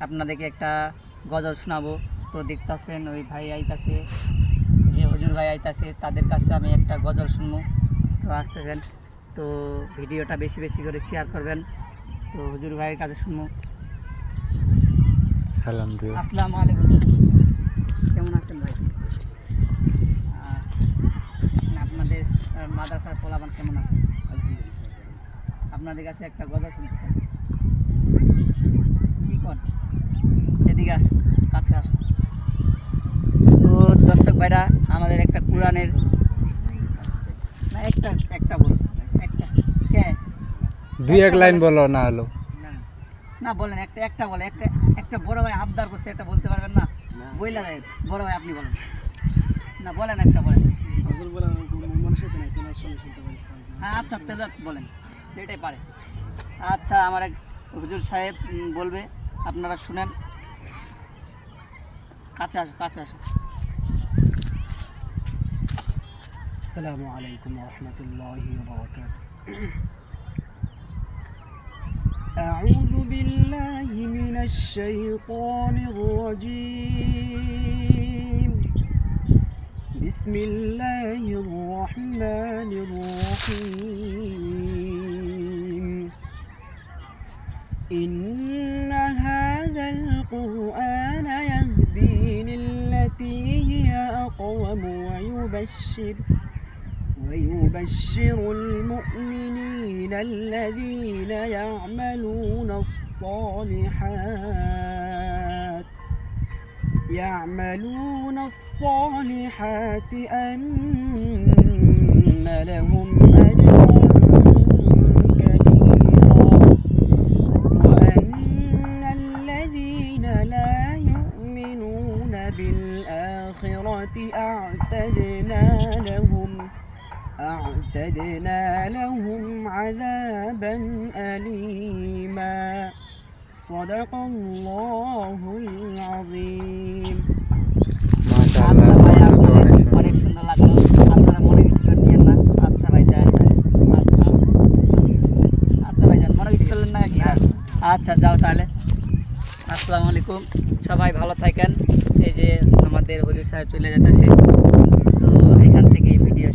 আপনাদেরকে একটা গজল শোনাবো। তো দেখতেছেন ওই ভাই আইতাছে, যে হুজুর ভাই আইতাছে, তাদের কাছে আমি একটা গজল শুনবো। তো আসতেছেন, তো ভিডিওটা বেশি বেশি করে শেয়ার করবেন। তো হুজুর ভাইয়ের কাছে শুনবো। সালাম দিও। আসসালামু আলাইকুম, কেমন আছেন ভাই? আপনাদের মাদ্রাসার পোলাপান কেমন আছে? আপনাদের কাছে একটা গজল শুনতে চাই। কি কর, এদিকে আসুন, কাছে আসুন। তো দর্শক ভাইরা, আমাদের একটা কোরআনের না, একটা একটা বলুন, একটা কে দুই এক লাইন বলো না হলো। না বলেন, একটা একটা বলে, একটা একটা বড় ভাই আবদার করছে, একটা বলতে পারবেন না? বইলা যায় বড় ভাই, আপনি বলেন না, বলেন একটা বলেন। হ্যাঁ আচ্ছা, তাহলে বলেন, এটাই পারে। আচ্ছা, আমার এক হুজুর সাহেব বলবে, আপনারা শুনেন। কাছে আসো, কাছে আসো। السلام عليكم ورحمة الله وبركاته. أعوذ بالله من الشيطان الرجيم. بسم الله الرحمن الرحيم. إن هذا القرآن يهدي للتي هي أقوم ويبشر المؤمنين الذين يعملون الصالحات أن لهم أجرا كبيرا وأن الذين لا يؤمنون بالآخرة أعتدنا لهم عذابا أليما. صدق الله العظيم. আচ্ছা ভাই, আপনাদের অনেক সুন্দর লাগলো, আপনারা মনে কিছু করে নিয়েন না। আচ্ছা ভাই যান, আচ্ছা আচ্ছা ভাই যান, মনে কিছু করলেন না কি? আচ্ছা যাও তাহলে। আসসালামু আলাইকুম, সবাই ভালো থাকেন। এই যে আমাদের হুজুর সাহেব চলে যেতেছে, তো এখান থেকে